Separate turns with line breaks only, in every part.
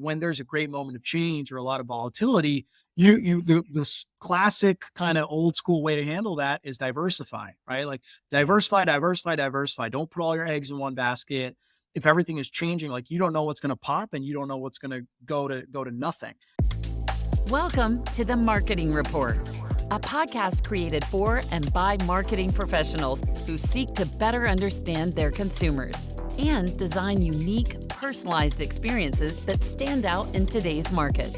when there's a great moment of change or a lot of volatility, the classic kind of old school way to handle that is diversify, right? Like diversify, diversify, diversify. Don't put all your eggs in one basket. If everything is changing, like you don't know what's going to pop and you don't know what's going to go to nothing.
Welcome to the Marketing Rapport, a podcast created for and by marketing professionals who seek to better understand their consumers and design unique, personalized experiences that stand out in today's market.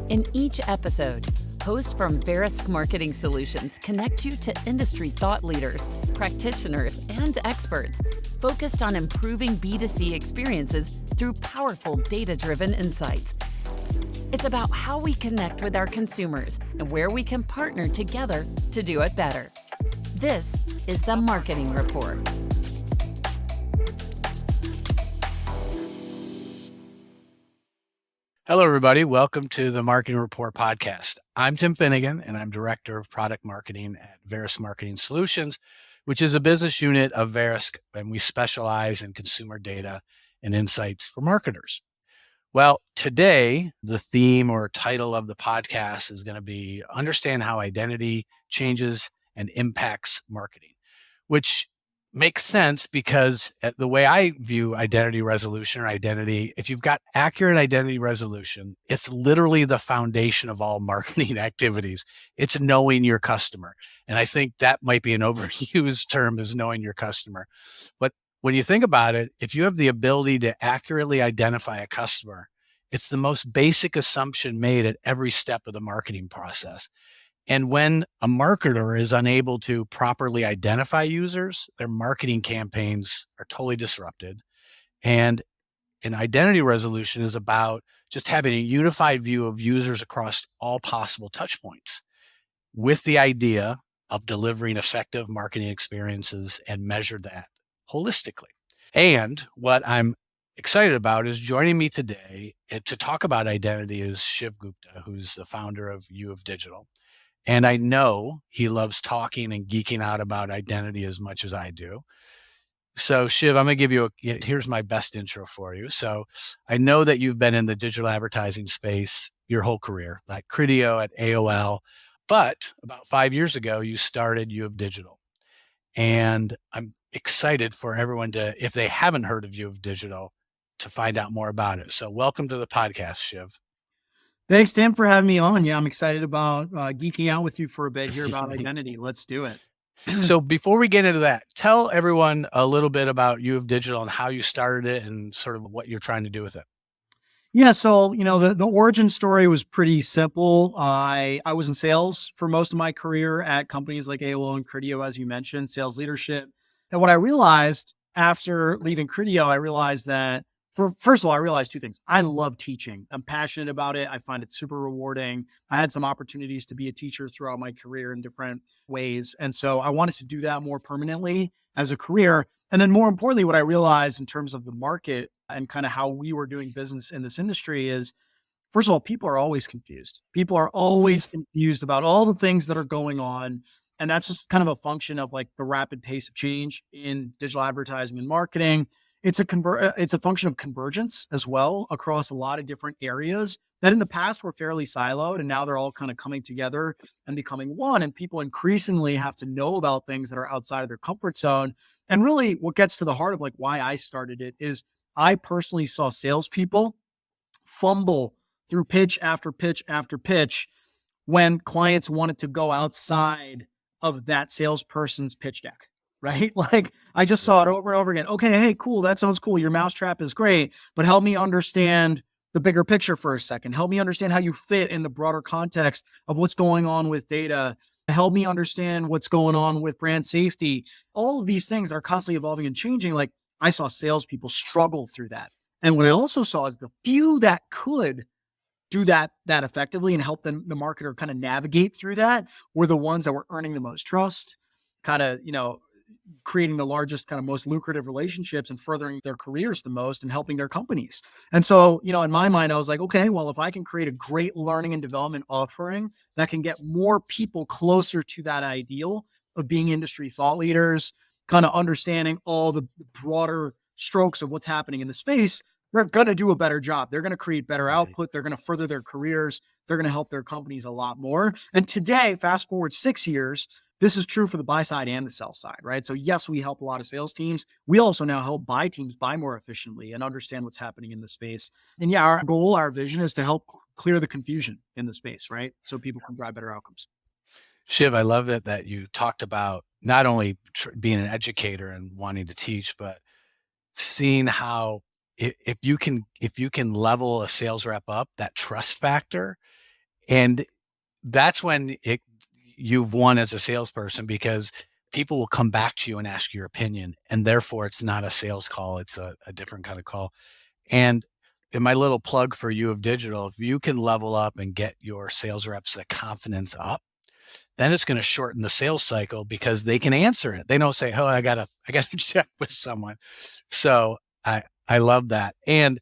In each episode, hosts from Verisk Marketing Solutions connect you to industry thought leaders, practitioners, and experts focused on improving B2C experiences through powerful data-driven insights. It's about how we connect with our consumers and where we can partner together to do it better. This is the Marketing Rapport.
Hello, everybody. Welcome to the Marketing Rapport podcast. I'm Tim Finnigan, and I'm Director of Product Marketing at Verisk Marketing Solutions, which is a business unit of Verisk, and we specialize in consumer data and insights for marketers. Well, today, the theme or title of the podcast is going to be Understand How Identity Changes and Impacts Marketing, which makes sense because the way I view identity resolution or identity, if you've got accurate identity resolution, it's literally the foundation of all marketing activities. It's knowing your customer. And I think that might be an overused term, is knowing your customer. But when you think about it, if you have the ability to accurately identify a customer, it's the most basic assumption made at every step of the marketing process. And when a marketer is unable to properly identify users, their marketing campaigns are totally disrupted. And an identity resolution is about just having a unified view of users across all possible touch points with the idea of delivering effective marketing experiences and measure that holistically. And what I'm excited about is joining me today to talk about identity is Shiv Gupta, who's the founder of U of Digital. And I know he loves talking and geeking out about identity as much as I do. So Shiv, I'm going to give here's my best intro for you. So I know that you've been in the digital advertising space your whole career, like Criteo at AOL, but about 5 years ago, you started U of Digital. And I'm excited for everyone to, if they haven't heard of U of Digital, to find out more about it. So welcome to the podcast, Shiv.
Thanks, Tim, for having me on. Yeah, I'm excited about geeking out with you for a bit here about identity. Let's do it.
So before we get into that, tell everyone a little bit about U of Digital and how you started it and sort of what you're trying to do with it.
Yeah, so the origin story was pretty simple. I was in sales for most of my career at companies like AOL and Criteo, as you mentioned, sales leadership. And what I realized after leaving Criteo, I realized that first of all, I realized two things. I love teaching. I'm passionate about it. I find it super rewarding. I had some opportunities to be a teacher throughout my career in different ways. And so I wanted to do that more permanently as a career. And then more importantly, what I realized in terms of the market and kind of how we were doing business in this industry is, first of all, people are always confused. People are always confused about all the things that are going on. And that's just kind of a function of like the rapid pace of change in digital advertising and marketing. It's a function of convergence as well across a lot of different areas that in the past were fairly siloed, and now they're all kind of coming together and becoming one. And people increasingly have to know about things that are outside of their comfort zone. And really what gets to the heart of like why I started it is I personally saw salespeople fumble through pitch after pitch after pitch when clients wanted to go outside of that salesperson's pitch deck. Right? Like I just saw it over and over again. Okay, hey, cool. That sounds cool. Your mousetrap is great, but help me understand the bigger picture for a second. Help me understand how you fit in the broader context of what's going on with data. Help me understand what's going on with brand safety. All of these things are constantly evolving and changing. Like I saw salespeople struggle through that. And what I also saw is the few that could do that effectively and help the marketer kind of navigate through that were the ones that were earning the most trust, kind of, creating the largest, kind of most lucrative relationships and furthering their careers the most and helping their companies. And so, in my mind, I was like, okay, well, if I can create a great learning and development offering that can get more people closer to that ideal of being industry thought leaders, kind of understanding all the broader strokes of what's happening in the space, they're going to do a better job. They're going to create better
Right.
output. They're going to further their careers. They're going to help their companies a lot more. And today, fast forward 6 years, this is true for the buy side and the sell side, right? So yes, we help a lot of sales teams. We also now help buy teams buy more efficiently and understand what's happening in the space. And yeah, our goal, our vision is to help clear the confusion in the space, right? So people can drive better outcomes.
Shiv, I love it that you talked about not only being an educator and wanting to teach, but seeing how if you can level a sales rep up, that trust factor, and that's when you've won as a salesperson, because people will come back to you and ask your opinion, and therefore it's not a sales call, it's a different kind of call. And in my little plug for you of digital, if you can level up and get your sales reps the confidence up, then it's going to shorten the sales cycle because they can answer it. They don't say, "Oh, I gotta check with someone." So I love that. And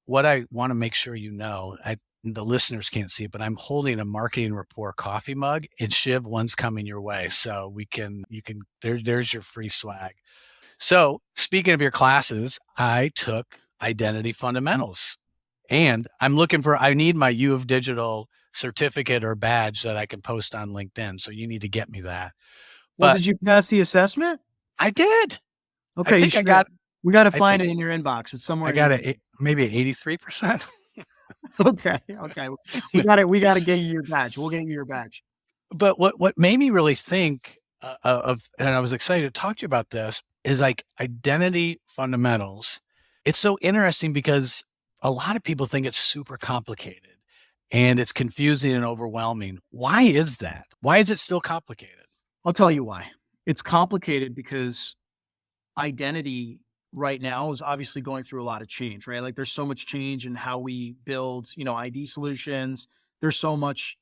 what I want to make sure you know, the listeners can't see it, but I'm holding a Marketing Rapport coffee mug, and Shiv, one's coming your way. So there's your free swag. So speaking of your classes, I took Identity Fundamentals, and I need my U of Digital certificate or badge that I can post on LinkedIn. So you need to get me that.
Well,
But
did you pass the assessment?
I did. I
Okay, you
think I
should.
got,
We got to
I
find
think
it in your inbox. It's somewhere
I
in your
got
inbox.
maybe 83%.
Okay. Okay. We got to get you your badge. We'll get you your badge.
But what made me really think and I was excited to talk to you about this, is like Identity Fundamentals. It's so interesting because a lot of people think it's super complicated and it's confusing and overwhelming. Why is that? Why is it still complicated?
I'll tell you why. It's complicated because identity right now is obviously going through a lot of change, right? Like there's so much change in how we build, ID solutions. There's so much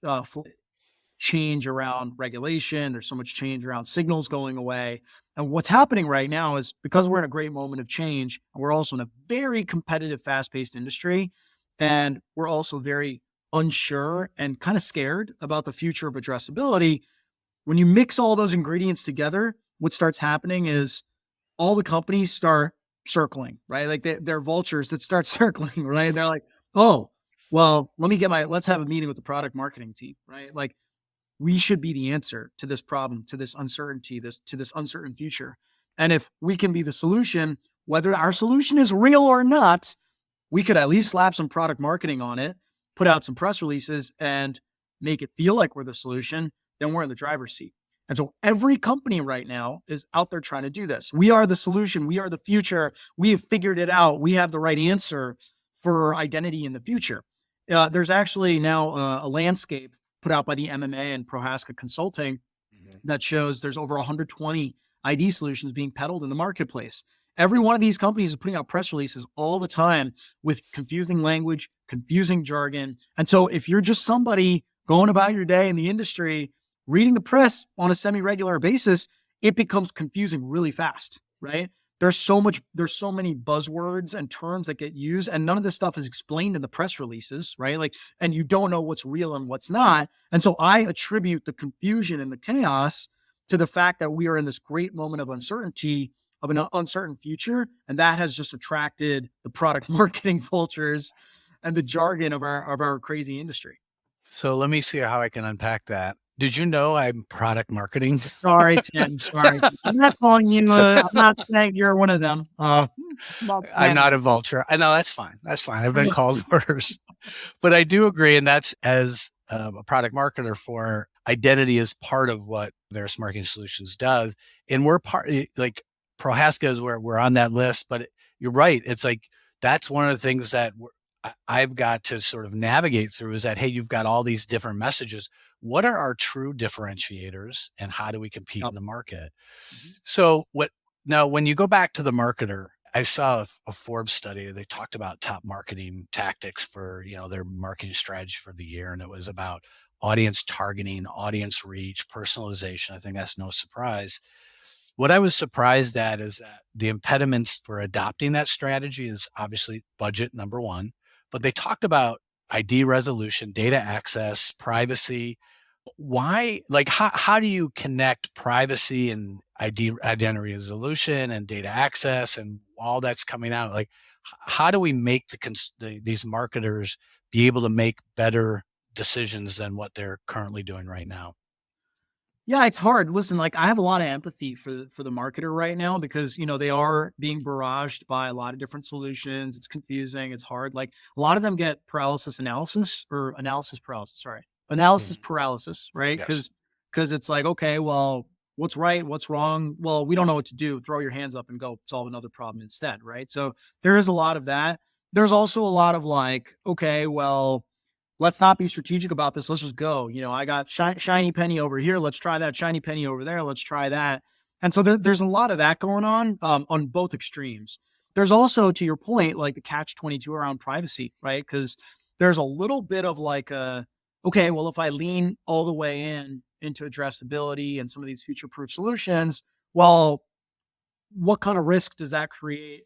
change around regulation. There's so much change around signals going away. And what's happening right now is because we're in a great moment of change, and we're also in a very competitive, fast paced industry. And we're also very unsure and kind of scared about the future of addressability. When you mix all those ingredients together, what starts happening is all the companies start circling, right? Like they're vultures that start circling, right? They're like, oh, well, let's have a meeting with the product marketing team, right? Like we should be the answer to this problem, to this uncertainty, to this uncertain future. And if we can be the solution, whether our solution is real or not, we could at least slap some product marketing on it, put out some press releases, and make it feel like we're the solution. Then we're in the driver's seat. And so every company right now is out there trying to do this. We are the solution. We are the future. We have figured it out. We have the right answer for identity in the future. There's actually now a landscape put out by the MMA and Prohaska Consulting that shows there's over 120 ID solutions being peddled in the marketplace. Every one of these companies is putting out press releases all the time with confusing language, confusing jargon. And so if you're just somebody going about your day in the industry, reading the press on a semi-regular basis, it becomes confusing really fast, right? There's so many buzzwords and terms that get used, and none of this stuff is explained in the press releases, right? Like, and you don't know what's real and what's not. And so I attribute the confusion and the chaos to the fact that we are in this great moment of uncertainty, of an uncertain future. And that has just attracted the product marketing vultures and the jargon of our crazy industry.
So let me see how I can unpack that. Did you know I'm product marketing?
Sorry, Tim. Sorry. I'm not calling you. I'm not saying you're one of them.
I'm not a vulture. I know that's fine. That's fine. I've been called worse, but I do agree. And that's as a product marketer for identity is part of what Verus Marketing Solutions does. And we're like Prohaska is where we're on that list, but you're right. It's like, that's one of the things that I've got to sort of navigate through is that, hey, you've got all these different messages. What are our true differentiators and how do we compete in the market? So now when you go back to the marketer, I saw a Forbes study. They talked about top marketing tactics for, their marketing strategy for the year. And it was about audience targeting, audience reach, personalization. I think that's no surprise. What I was surprised at is that the impediments for adopting that strategy is obviously budget, number one, but they talked about ID resolution, data access, privacy. Why, like, how do you connect privacy and identity resolution and data access and all that's coming out? Like, How do we make these marketers be able to make better decisions than what they're currently doing right now?
Yeah, it's hard. Listen, like I have a lot of empathy for the marketer right now because they are being barraged by a lot of different solutions. It's confusing. It's hard. Like a lot of them get analysis paralysis. Sorry, analysis
Mhm.
paralysis, right?
Yes.
Because it's like, okay, well, what's right, what's wrong? Well, we don't know what to do. Throw your hands up and go solve another problem instead, right? So there is a lot of that. There's also a lot of like, okay, well, let's not be strategic about this. Let's just go. I got shiny penny over here. Let's try that shiny penny over there. Let's try that. And so there's a lot of that going on both extremes. There's also, to your point, like the catch 22 around privacy, right? Because there's a little bit of like okay, well, if I lean all the way into addressability and some of these future proof solutions, well, what kind of risk does that create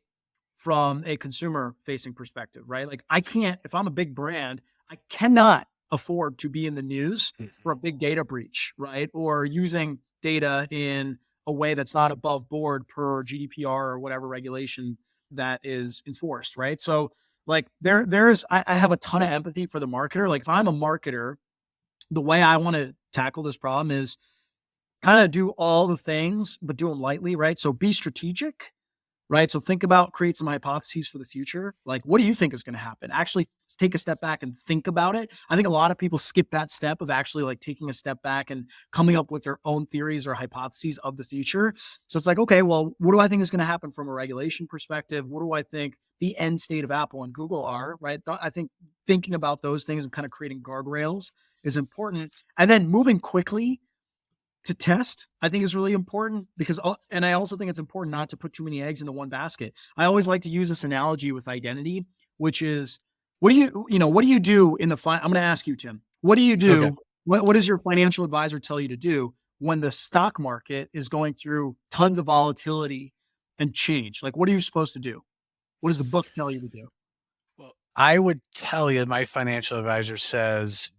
from a consumer facing perspective, right? Like I can't, if I'm a big brand, I cannot afford to be in the news for a
Mhm.
big data breach, right? Or using data in a way that's not above board per GDPR or whatever regulation that is enforced, right? So like I have a ton of empathy for the marketer. Like if I'm a marketer, the way I want to tackle this problem is kind of do all the things, but do them lightly, right? So be strategic, right? So think about, create some hypotheses for the future. Like, what do you think is going to happen? Actually take a step back and think about it. I think a lot of people skip that step of actually like taking a step back and coming up with their own theories or hypotheses of the future. So it's like, okay, well, what do I think is going to happen from a regulation perspective? What do I think the end state of Apple and Google are, right? I think thinking about those things and kind of creating guardrails is important. And then moving quickly to test, I think is really important because, and I also think it's important not to put too many eggs into one basket. I always like to use this analogy with identity, which is, what do you do in the I'm going to ask you, Tim, what do you
Okay.
do? What does your financial advisor tell you to do when the stock market is going through tons of volatility and change? Like, what are you supposed to do? What does the book tell you to do?
Well, I would tell you my financial advisor says,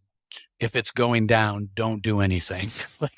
if it's going down, don't do anything. Like,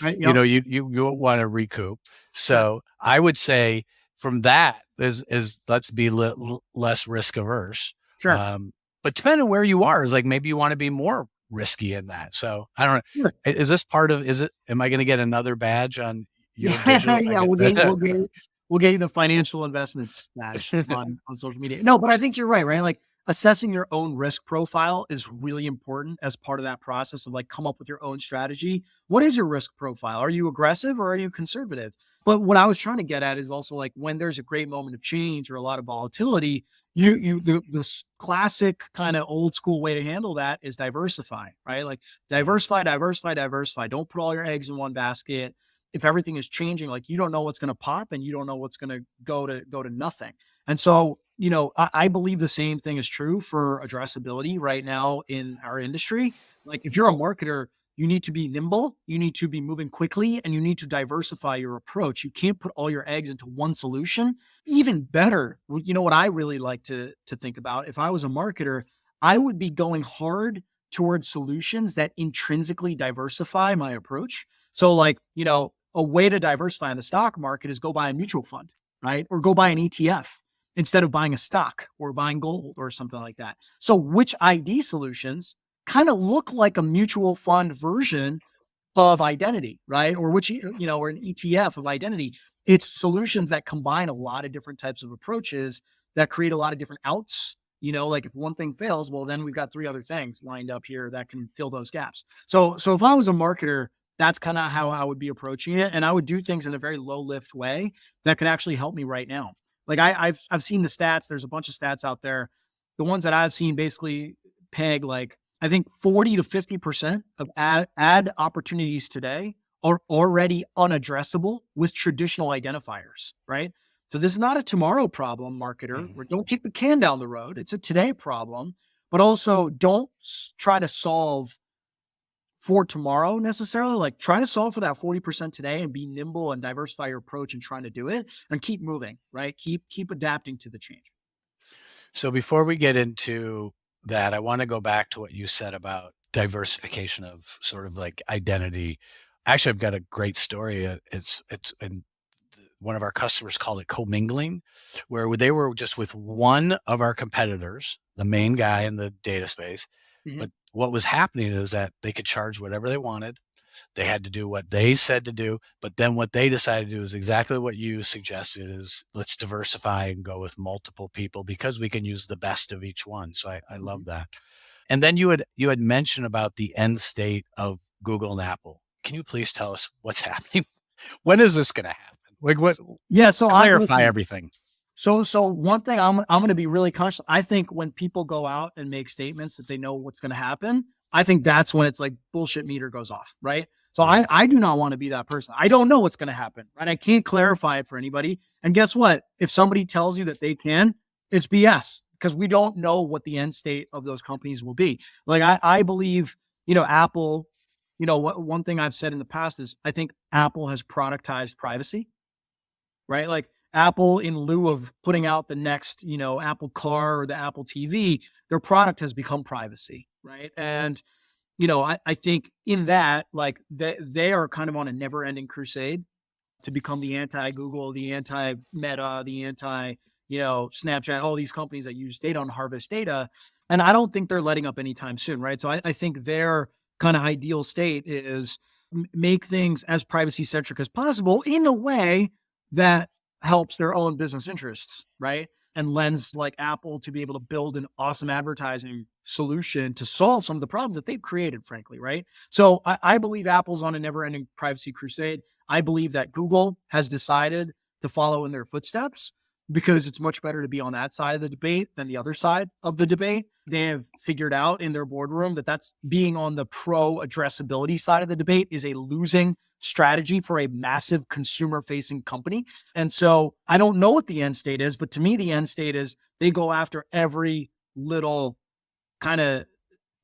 Right. Yep.
you want to recoup.
Sure.
So I would say from that is let's be less risk averse.
Sure.
Um, but depending on where you are, is like maybe you want to be more risky in that. So I don't know.
Sure.
Is this part of, am I going to get another badge on your digital
Yeah,
if I
yeah,
get
we'll get you the financial investments badge on social media. No, but I think you're right, right? Like assessing your own risk profile is really important as part of that process of like come up with your own strategy. What is your risk profile? Are you aggressive or are you conservative? But what I was trying to get at is also like when there's a great moment of change or a lot of volatility, the classic kind of old school way to handle that is diversify, right? Like diversify, diversify, diversify. Don't put all your eggs in one basket. If everything is changing, like you don't know what's going to pop and you don't know what's going to go to nothing. And so, I believe the same thing is true for addressability right now in our industry. Like if you're a marketer, you need to be nimble, you need to be moving quickly, and you need to diversify your approach. You can't put all your eggs into one solution. Even better, what I really like to think about, if I was a marketer, I would be going hard towards solutions that intrinsically diversify my approach. So like, a way to diversify in the stock market is go buy a mutual fund, right? Or go buy an ETF instead of buying a stock or buying gold or something like that. So which ID solutions kind of look like a mutual fund version of identity, right? Or or an ETF of identity. It's solutions that combine a lot of different types of approaches that create a lot of different outs. Like if one thing fails, well, then we've got three other things lined up here that can fill those gaps. So if I was a marketer, that's kind of how I would be approaching it. And I would do things in a very low lift way that could actually help me right now. Like I've seen the stats. There's a bunch of stats out there. The ones that I've seen basically peg like I think 40 to 50% of ad opportunities today are already unaddressable with traditional identifiers, right? So this is not a tomorrow problem, marketer,
Mhm.
where don't kick the can down the road. It's a today problem, but also don't try to solve for tomorrow necessarily. Like try to solve for that 40% today and be nimble and diversify your approach and trying to do it and keep moving, right? Keep adapting to the change.
So before we get into that, I want to go back to what you said about diversification of sort of like identity. Actually, I've got a great story. It's and one of our customers called it commingling, where they were just with one of our competitors, the main guy in the data space.
Mhm.
But what was happening is that they could charge whatever they wanted. They had to do what they said to do, but then what they decided to do is exactly what you suggested is let's diversify and go with multiple people because we can use the best of each one. So I love
Mhm.
that. And then you had mentioned about the end state of Google and Apple. Can you please tell us what's happening? When is this going to happen? Like what
Yeah. So I
clarify
listen.
everything.
So one thing I'm going to be really conscious. I think when people go out and make statements that they know what's going to happen, I think that's when it's like bullshit meter goes off, right? So
Yeah.
I do not want to be that person. I don't know what's going to happen, right? I can't clarify it for anybody. And guess what? If somebody tells you that they can, it's BS because we don't know what the end state of those companies will be. Like I believe, Apple, one thing I've said in the past is I think Apple has productized privacy, right? Like Apple, in lieu of putting out the next, Apple Car or the Apple TV, their product has become privacy, right? And I think in that, like they are kind of on a never-ending crusade to become the anti-Google, the anti-Meta, the Snapchat, all these companies that use data and harvest data. And I don't think they're letting up anytime soon, right? So I think their kind of ideal state is make things as privacy centric as possible in a way that helps their own business interests, right? And lends like Apple to be able to build an awesome advertising solution to solve some of the problems that they've created, frankly, right? So I believe Apple's on a never ending privacy crusade. I believe that Google has decided to follow in their footsteps because it's much better to be on that side of the debate than the other side of the debate. They have figured out in their boardroom that that's being on the pro addressability side of the debate is a losing strategy for a massive consumer facing company. And so I don't know what the end state is, but to me, the end state is they go after every little kind of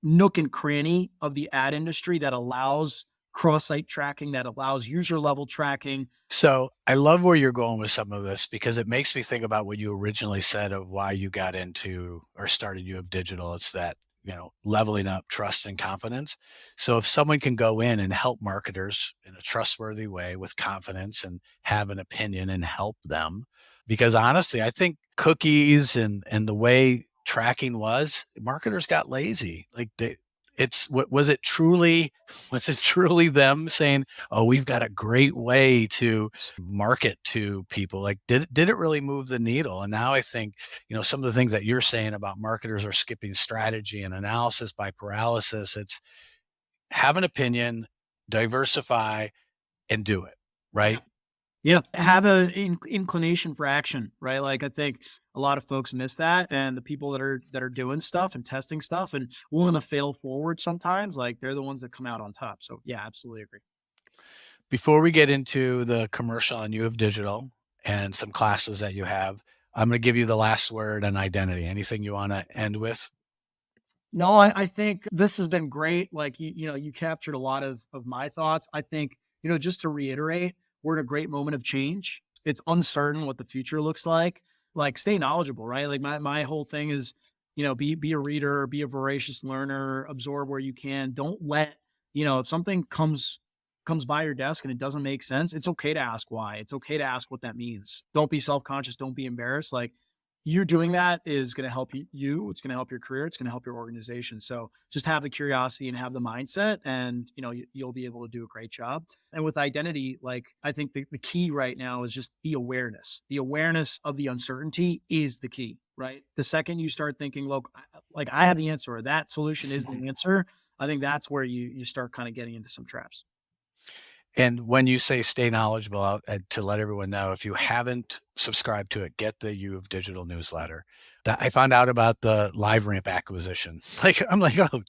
nook and cranny of the ad industry that allows cross-site tracking, that allows user level tracking.
So I love where you're going with some of this because it makes me think about what you originally said of why you got into or started U of Digital. It's that, leveling up trust and confidence. So if someone can go in and help marketers in a trustworthy way with confidence and have an opinion and help them, because honestly, I think cookies and the way tracking was, marketers got lazy. Like was it truly them saying, oh, we've got a great way to market to people? Like, did it really move the needle? And now I think, some of the things that you're saying about marketers are skipping strategy and analysis by paralysis. It's have an opinion, diversify, and do it,
Yeah.
right?
Yeah. Have a inclination for action, right? Like I think a lot of folks miss that. And the people that are doing stuff and testing stuff and willing to fail forward sometimes, like they're the ones that come out on top. So yeah, absolutely agree.
Before we get into the commercial on U of Digital and some classes that you have, I'm going to give you the last word on identity. Anything you want to end with?
No, I think this has been great. Like you captured a lot of my thoughts. I think, just to reiterate, we're in a great moment of change. It's uncertain what the future looks like. Like stay knowledgeable, right? Like my whole thing is, be a reader, be a voracious learner, absorb where you can. Don't let, if something comes by your desk and it doesn't make sense, it's okay to ask why. It's okay to ask what that means. Don't be self-conscious, don't be embarrassed. Like you're doing that is going to help you. It's going to help your career. It's going to help your organization. So just have the curiosity and have the mindset and, you'll be able to do a great job. And with identity, like I think the key right now is just the awareness. The awareness of the uncertainty is the key, right? The second you start thinking, look, like I have the answer or that solution is the answer, I think that's where you start kind of getting into some traps.
And when you say stay knowledgeable, to let everyone know, if you haven't subscribed to it, get the U of Digital newsletter. That I found out about the LiveRamp acquisition. Like I'm like, oh,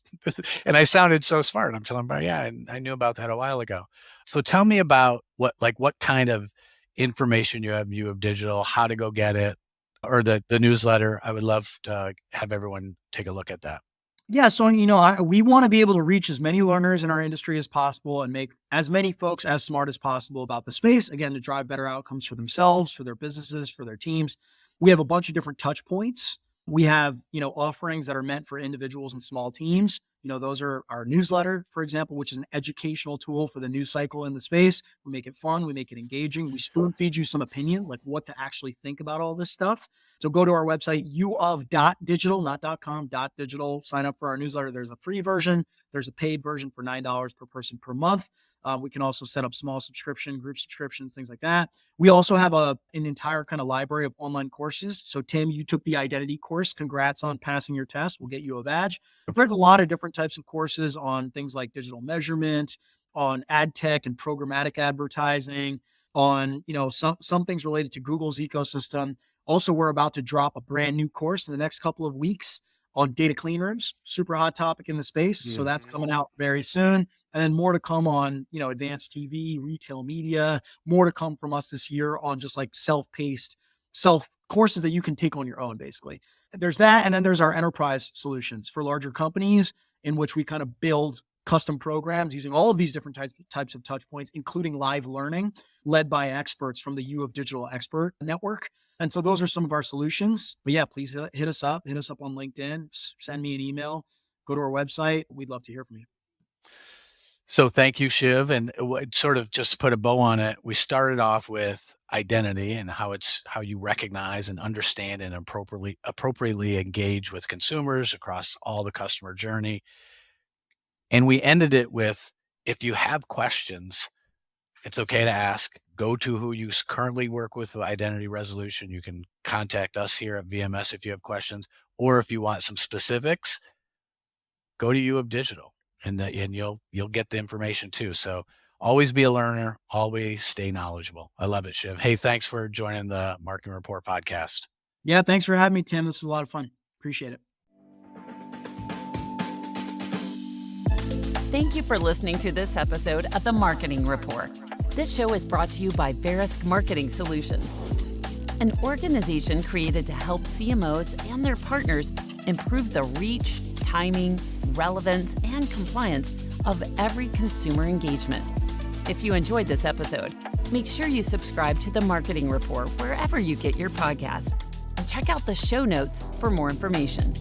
and I sounded so smart. I'm telling them, yeah, I knew about that a while ago. So tell me about what kind of information you have in U of Digital, how to go get it, or the newsletter. I would love to have everyone take a look at that.
Yeah, so we want to be able to reach as many learners in our industry as possible and make as many folks as smart as possible about the space. Again, to drive better outcomes for themselves, for their businesses, for their teams. We have a bunch of different touch points. We have offerings that are meant for individuals and small teams. Those are our newsletter, for example, which is an educational tool for the news cycle in the space. We make it fun. We make it engaging. We spoon feed you some opinion, like what to actually think about all this stuff. So go to our website, uof.digital, not .com, .digital. Sign up for our newsletter. There's a free version. There's a paid version for $9 per person per month. We can also set up small subscription, group subscriptions, things like that. We also have an entire kind of library of online courses. So Tim, you took the identity course. Congrats on passing your test. We'll get you a badge. There's a lot of different types of courses on things like digital measurement, on ad tech and programmatic advertising, on, some things related to Google's ecosystem. Also, we're about to drop a brand new course in the next couple of weeks on data clean rooms, super hot topic in the space. So that's coming out very soon. And then more to come on, advanced TV, retail media, more to come from us this year on just like self-paced courses that you can take on your own, basically. There's that. And then there's our enterprise solutions for larger companies, in which we kind of build custom programs using all of these different types of touch points, including live learning led by experts from the U of Digital Expert Network. And so those are some of our solutions. But yeah, please hit us up on LinkedIn, send me an email, go to our website. We'd love to hear from you.
So thank you, Shiv. And sort of just to put a bow on it, we started off with identity and how you recognize and understand and appropriately engage with consumers across all the customer journey. And we ended it with, if you have questions, it's okay to ask. Go to who you currently work with identity resolution. You can contact us here at VMS if you have questions, or if you want some specifics, go to U of Digital, and you'll get the information too. So always be a learner, always stay knowledgeable. I love it, Shiv. Hey, thanks for joining the Marketing Report podcast.
Yeah, thanks for having me, Tim. This was a lot of fun. Appreciate it.
Thank you for listening to this episode of the Marketing Report. This show is brought to you by Verisk Marketing Solutions, an organization created to help CMOs and their partners improve the reach, timing, relevance, and compliance of every consumer engagement. If you enjoyed this episode, make sure you subscribe to the Marketing Report wherever you get your podcasts, and check out the show notes for more information.